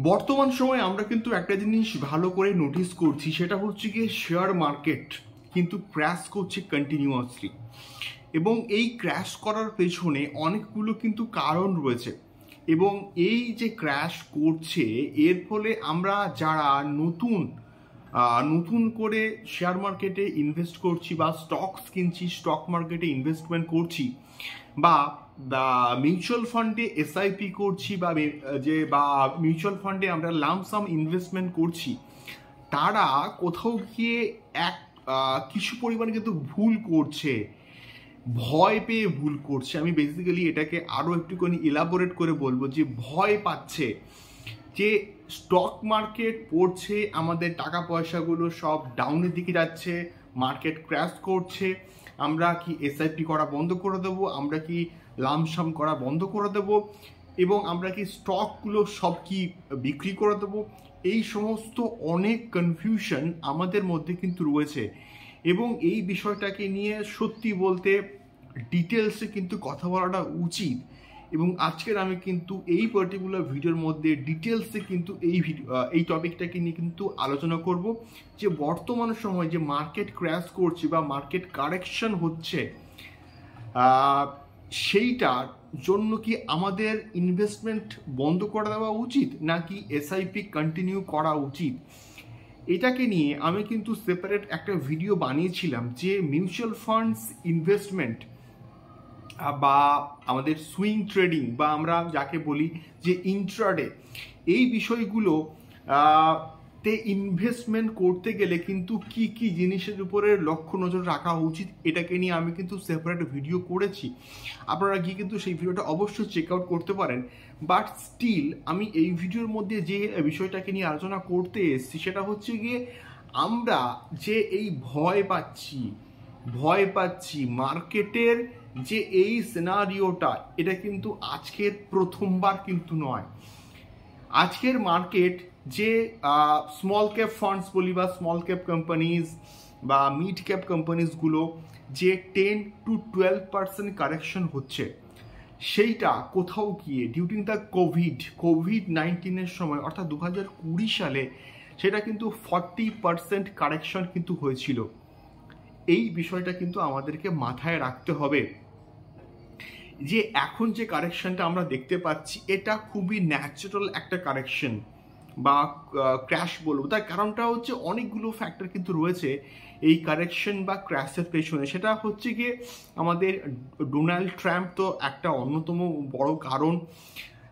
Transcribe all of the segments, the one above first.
বর্তমান সময়ে আমরা কিন্তু একটা জিনিস ভালো করে নোটিস করছি, সেটা হচ্ছে গিয়ে শেয়ার মার্কেট কিন্তু ক্র্যাশ করছে কন্টিনিউয়াসলি। এবং এই ক্র্যাশ করার পেছনে অনেকগুলো কিন্তু কারণ রয়েছে। এবং এই যে ক্র্যাশ করছে এর ফলে আমরা যারা নতুন করে শেয়ার মার্কেটে ইনভেস্ট করছি বা স্টকস কিনছি, স্টক মার্কেটে ইনভেস্টমেন্ট করছি, বা মিউচুয়াল ফান্ডে এসআইপি করছি, বা মিউচুয়াল ফান্ডে আমরা লামসাম ইনভেস্টমেন্ট করছি, তারা কোথাও গিয়ে কিছু পরিমাণে কিন্তু ভুল করছে, ভয় পেয়ে ভুল করছে। আমি বেসিক্যালি এটাকে আরও একটুখানি ইলাবোরেট করে বলবো যে ভয় পাচ্ছে যে স্টক মার্কেট পড়ছে, আমাদের টাকা পয়সাগুলো সব ডাউনের দিকে যাচ্ছে, মার্কেট ক্র্যাশ করছে, আমরা কি এসআইপি করা বন্ধ করে দেবো, আমরা কি লামসাম করা বন্ধ করে দেবো, এবং আমরা কি স্টকগুলো সব কি বিক্রি করে দেবো। এই সমস্ত অনেক কনফিউশন আমাদের মধ্যে কিন্তু রয়েছে। এবং এই বিষয়টাকে নিয়ে সত্যি বলতে ডিটেলসে কিন্তু কথা বলাটা উচিত। এবং আজকের আমি কিন্তু এই পার্টিকুলার ভিডিওর মধ্যে ডিটেলসে কিন্তু এই টপিকটাকে নিয়ে কিন্তু আলোচনা করব যে বর্তমান সময় যে মার্কেট ক্র্যাশ করছে বা মার্কেট কারেকশন হচ্ছে, সেইটার জন্য কি আমাদের ইনভেস্টমেন্ট বন্ধ করে দেওয়া উচিত নাকি এসআইপি কন্টিনিউ করা উচিত। এটাকে নিয়ে আমি কিন্তু সেপারেট একটা ভিডিও বানিয়েছিলাম যে মিউচুয়াল ফান্ডস ইনভেস্টমেন্ট বা আমাদের সুইং ট্রেডিং বা আমরা যাকে বলি যে ইন্ট্রাডে, এই বিষয়গুলো তে ইনভেস্টমেন্ট করতে গেলে কিন্তু কি কি জিনিসের উপরে লক্ষ্য নজর রাখা উচিত, এটাকে নিয়ে আমি কিন্তু সেপারেট ভিডিও করেছি। আপনারা গিয়ে কিন্তু সেই ভিডিওটা অবশ্যই চেক আউট করতে পারেন। বাট স্টিল আমি এই ভিডিওর মধ্যে যে বিষয়টাকে নিয়ে আলোচনা করতে এসেছি সেটা হচ্ছে গিয়ে আমরা যে এই ভয় পাচ্ছি মার্কেটের যে এই সিনারিওটা, এটা কিন্তু আজকের প্রথমবার কিন্তু নয়। আজকের মার্কেট যে স্মল ক্যাপ ফান্ডস বলি বা স্মল ক্যাপ কোম্পানিজ বা মিড ক্যাপ কোম্পানিজগুলো যে 10-12% কারেকশন হচ্ছে, সেইটা কোথাও গিয়ে ডিউরিং দ্য কোভিড-19 সময় অর্থাৎ 2020 সালে সেটা কিন্তু 40% কারেকশন কিন্তু হয়েছিল। এই বিষয়টা কিন্তু আমাদেরকে মাথায় রাখতে হবে যে এখন যে কারেকশনটা আমরা দেখতে পাচ্ছি এটা খুবই ন্যাচারাল একটা কারেকশন বা ক্র্যাশ বলবো। তার কারণটা হচ্ছে অনেকগুলো ফ্যাক্টর কিন্তু রয়েছে এই কারেকশন বা ক্র্যাশের পেছনে। সেটা হচ্ছে গিয়ে আমাদের ডোনাল্ড ট্রাম্প তো একটা অন্যতম বড় কারণ।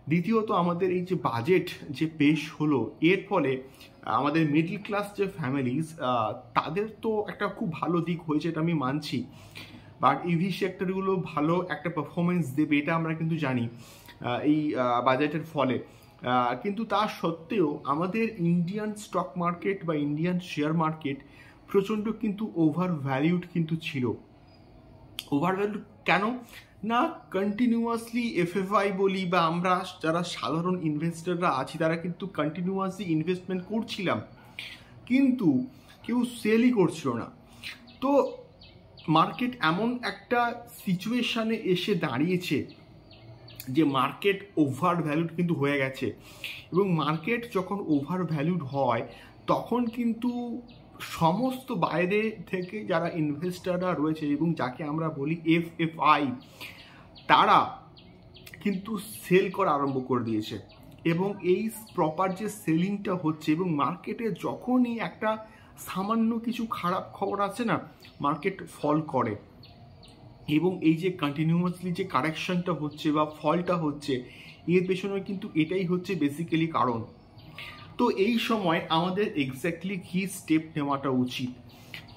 দ্বিতীয়ত আমাদের এই যে বাজেট যে পেশ হলো, এর ফলে আমাদের মিডল ক্লাস যে ফ্যামিলিজ তাদের তো একটা খুব ভালো দিক হয়েছে, এটা আমি মানছি। বাট ইভি সেক্টরগুলো ভালো একটা পারফরমেন্স দেবে এটা আমরা কিন্তু জানি এই বাজেটের ফলে। কিন্তু তা সত্ত্বেও আমাদের ইন্ডিয়ান স্টক মার্কেট বা ইন্ডিয়ান শেয়ার মার্কেট প্রচণ্ড কিন্তু ওভার ভ্যালিউড কিন্তু ছিল। ওভার ভ্যালিউড কেন না, কন্টিনিউয়াসলি এফএফআই বলি বা আমরা যারা সাধারণ ইনভেস্টররা আছি তারা কিন্তু কন্টিনিউয়াসলি ইনভেস্টমেন্ট করছিলাম, কিন্তু কেউ সেলই করছিল না। তো মার্কেট এমন একটা সিচুয়েশানে এসে দাঁড়িয়েছে যে মার্কেট ওভার ভ্যালুড কিন্তু হয়ে গেছে। এবং মার্কেট যখন ওভার ভ্যালুড হয় তখন কিন্তু সমস্ত বাইরে থেকে যারা ইনভেস্টাররা রয়েছে এবং যাকে আমরা বলি এফএফআই, তারা কিন্তু সেল করা আরম্ভ করে দিয়েছে। এবং এই প্রপার যে সেলিংটা হচ্ছে এবং মার্কেটে যখনই একটা সামান্য কিছু খারাপ খবর আছে না, মার্কেট ফল করে। এবং এই যে কন্টিনিউয়াসলি যে কারেকশনটা হচ্ছে বা ফলটা হচ্ছে, এর পেছনে কিন্তু এটাই হচ্ছে বেসিক্যালি কারণ। তো এই সময় আমাদের এক্স্যাক্টলি কি স্টেপ নেওয়াটা উচিত।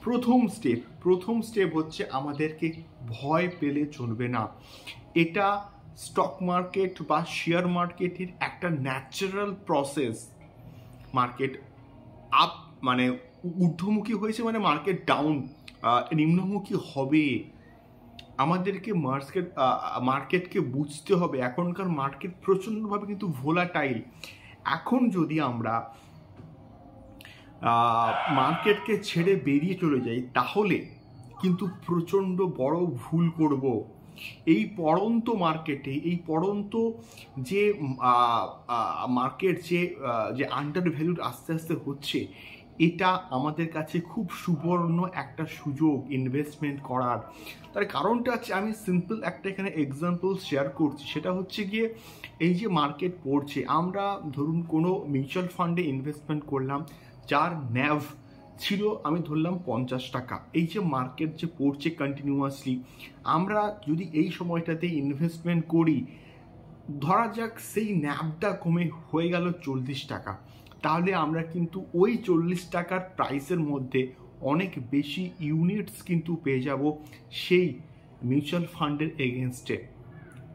প্রথম স্টেপ হচ্ছে আমাদেরকে ভয় পেলে চলবে না। এটা স্টক মার্কেট বা শেয়ার মার্কেটের একটা ন্যাচারাল প্রসেস। মার্কেট আপ মানে ঊর্ধ্বমুখী হয়েছে মানে মার্কেট ডাউন নিম্নমুখী হবে। আমাদেরকে মার্কেটকে বুঝতে হবে। এখনকার মার্কেট প্রচণ্ডভাবে কিন্তু ভোলাটাইল। এখন যদি আমরা মার্কেটকে ছেড়ে বেরিয়ে চলে যাই তাহলে কিন্তু প্রচণ্ড বড় ভুল করব। এই পড়ন্ত মার্কেটে, এই পড়ন্ত যে মার্কেট যে আন্ডার ভ্যালুড আস্তে আস্তে হচ্ছে, এটা আমাদের কাছে খুব সুবর্ণ একটা সুযোগ ইনভেস্টমেন্ট করার। তার কারণটা হচ্ছে, আমি সিম্পল একটা এখানে এক্সাম্পল শেয়ার করছি, সেটা হচ্ছে গিয়ে এই যে মার্কেট পড়ছে, আমরা ধরুন কোনো মিউচুয়াল ফান্ডে ইনভেস্টমেন্ট করলাম, যার ন্যাভ ছিল আমি ধরলাম 50 টাকা। এই যে মার্কেট যে পড়ছে কন্টিনিউয়াসলি, আমরা যদি এই সময়টাতে ইনভেস্টমেন্ট করি, ধরা যাক সেই ন্যাভটা কমে হয়ে গেল 40 টাকা, তাহলে আমরা কিন্তু ওই 40 টাকার প্রাইসের মধ্যে অনেক বেশি ইউনিটস কিন্তু পেয়ে যাব সেই মিউচুয়াল ফান্ডের এগেনস্টে।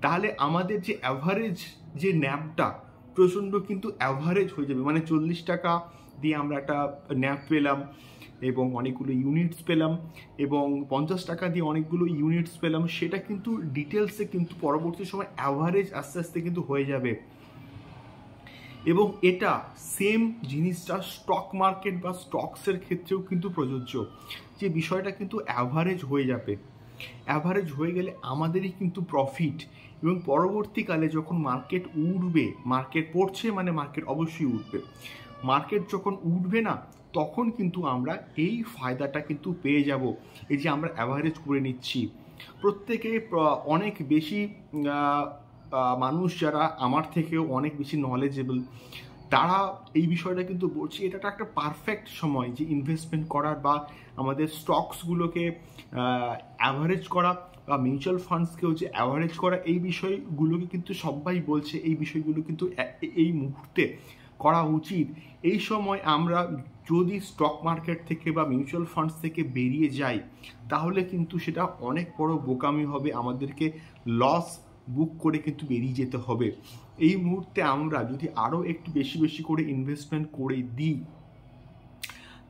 তাহলে আমাদের যে অ্যাভারেজ যে ন্যাভটা প্রচণ্ড কিন্তু অ্যাভারেজ হয়ে যাবে, মানে 40 টাকা দিয়ে আমরা একটা ন্যাভ পেলাম এবং অনেকগুলো ইউনিটস পেলাম, এবং 50 টাকা দিয়ে অনেকগুলো ইউনিটস পেলাম, সেটা কিন্তু ডিটেলসে কিন্তু পরবর্তী সময় অ্যাভারেজ আস্তে আস্তে কিন্তু হয়ে যাবে। এবং এটা সেম জিনিসটা স্টক মার্কেট বা স্টকসের ক্ষেত্রেও কিন্তু প্রযোজ্য, যে বিষয়টা কিন্তু অ্যাভারেজ হয়ে যাবে। অ্যাভারেজ হয়ে গেলে আমাদেরই কিন্তু প্রফিট, এবং পরবর্তীকালে যখন মার্কেট উঠবে, মার্কেট পড়ছে মানে মার্কেট অবশ্যই উঠবে, মার্কেট যখন উঠবে না, তখন কিন্তু আমরা এই ফায়দাটা কিন্তু পেয়ে যাব। এই যে আমরা অ্যাভারেজ করে নিচ্ছি, প্রত্যেকে অনেক বেশি মানুষ যারা আমার থেকেও অনেক বেশি নলেজেবল, তারা এই বিষয়টা কিন্তু বলছে এটা একটা পারফেক্ট সময় যে ইনভেস্টমেন্ট করার, বা আমাদের স্টকসগুলোকে অ্যাভারেজ করা, বা মিউচুয়াল ফান্ডসকেও যে অ্যাভারেজ করা, এই বিষয়গুলোকে কিন্তু সবাই বলছে এই বিষয়গুলো কিন্তু এই মুহূর্তে করা উচিত। এই সময় আমরা যদি স্টক মার্কেট থেকে বা মিউচুয়াল ফান্ডস থেকে বেরিয়ে যাই, তাহলে কিন্তু সেটা অনেক বড় বোকামি হবে, আমাদেরকে লস বুক করে কিন্তু বেরিয়ে যেতে হবে। এই মুহূর্তে আমরা যদি আরও একটু বেশি বেশি করে ইনভেস্টমেন্ট করে দিই,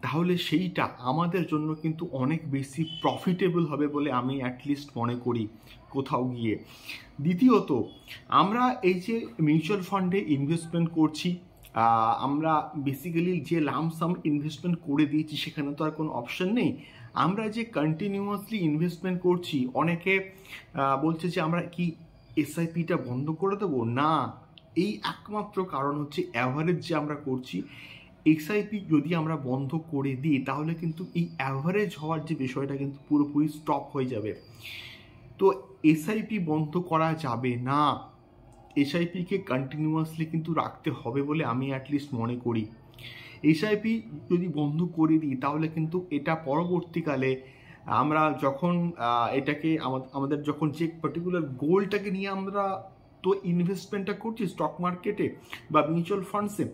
তাহলে সেইটা আমাদের জন্য কিন্তু অনেক বেশি প্রফিটেবল হবে বলে আমি অ্যাটলিস্ট মনে করি কোথাও গিয়ে। দ্বিতীয়ত, আমরা এই যে মিউচুয়াল ফান্ডে ইনভেস্টমেন্ট করছি, আমরা বেসিক্যালি যে লামসাম ইনভেস্টমেন্ট করে দিয়েছি, সেখানে তো আর কোনো অপশন নেই। আমরা যে কন্টিনিউয়াসলি ইনভেস্টমেন্ট করছি, অনেকে বলছে যে আমরা কি এসআইপিটা বন্ধ করে দেবো? না, এই একমাত্র কারণ হচ্ছে অ্যাভারেজ যে আমরা করছি, এসআইপি যদি আমরা বন্ধ করে দিই, তাহলে কিন্তু এই অ্যাভারেজ হওয়ার যে বিষয়টা কিন্তু পুরোপুরি স্টপ হয়ে যাবে। তো এসআইপি বন্ধ করা যাবে না, এসআইপিকে কন্টিনিউয়াসলি কিন্তু রাখতে হবে বলে আমি অ্যাটলিস্ট মনে করি। এসআইপি যদি বন্ধ করে দিই, তাহলে কিন্তু এটা পরবর্তীকালে আমরা যখন এটাকে আমাদের যখন যে পার্টিকুলার গোলটাকে নিয়ে আমরা তো ইনভেস্টমেন্টটা করছি স্টক মার্কেটে বা মিউচুয়াল ফান্ডসে,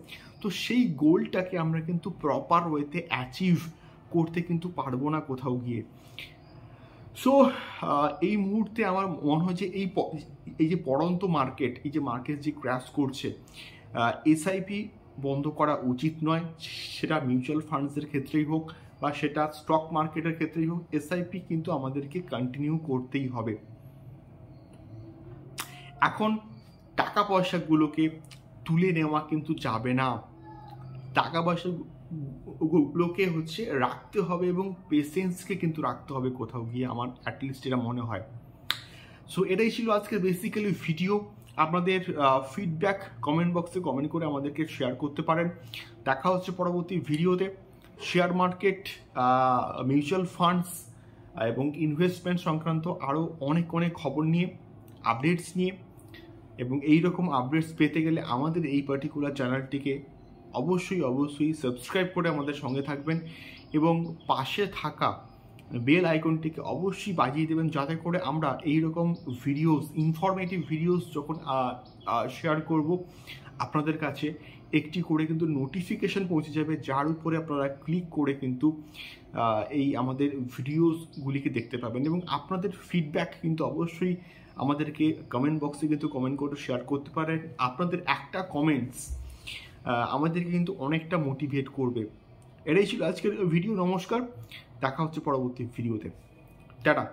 তো সেই গোলটাকে আমরা কিন্তু প্রপার ওয়েতে অ্যাচিভ করতে কিন্তু পারবো না কোথাও গিয়ে। সো এই মুহূর্তে আমার মনে হয় যে এই যে পড়ন্ত মার্কেট, এই যে মার্কেট যে ক্র্যাশ করছে, এসআইপি বন্ধ করা উচিত নয়, সেটা মিউচুয়াল ফান্ডসের ক্ষেত্রেই হোক বা সেটা স্টক মার্কেটের ক্ষেত্রেই হোক, এসআইপি কিন্তু আমাদেরকে কন্টিনিউ করতেই হবে। এখন টাকা পয়সাগুলোকে তুলে নেওয়া কিন্তু যাবে না, টাকা পয়সাগুলোকে হচ্ছে রাখতে হবে, এবং পেশেন্সকে কিন্তু রাখতে হবে কোথাও গিয়ে, আমার অ্যাটলিস্ট এটা মনে হয়। সো এটাই ছিল আজকের বেসিক্যালি ভিডিও। আপনাদের ফিডব্যাক কমেন্ট বক্সে কমেন্ট করে আমাদেরকে শেয়ার করতে পারেন। দেখা হচ্ছে পরবর্তী ভিডিওতে শেয়ার মার্কেট, মিউচুয়াল ফান্ডস এবং ইনভেস্টমেন্ট সংক্রান্ত আরও অনেক অনেক খবর নিয়ে, আপডেটস নিয়ে। এবং এই রকম আপডেটস পেতে গেলে আমাদের এই পার্টিকুলার চ্যানেলটিকে অবশ্যই সাবস্ক্রাইব করে আমাদের সঙ্গে থাকবেন, এবং পাশে থাকা বেল আইকনটিকে অবশ্যই বাজিয়ে দেবেন, যাতে করে আমরা এই রকম ভিডিওস, ইনফরমেটিভ ভিডিওস যখন শেয়ার করব, আপনাদের কাছে একটি করে কিন্তু নোটিফিকেশন পৌঁছে যাবে, যার উপরে আপনারা ক্লিক করে কিন্তু এই আমাদের ভিডিওসগুলিকে দেখতে পাবেন। এবং আপনাদের ফিডব্যাক কিন্তু অবশ্যই আমাদেরকে কমেন্ট বক্সে কিন্তু কমেন্ট করে শেয়ার করতে পারেন। আপনাদের একটা কমেন্টস আমাদেরকে কিন্তু অনেকটা মোটিভেট করবে। এটাই ছিল আজকের ভিডিও। নমস্কার, দেখা হচ্ছে পরবর্তী ভিডিওতে। টাটা।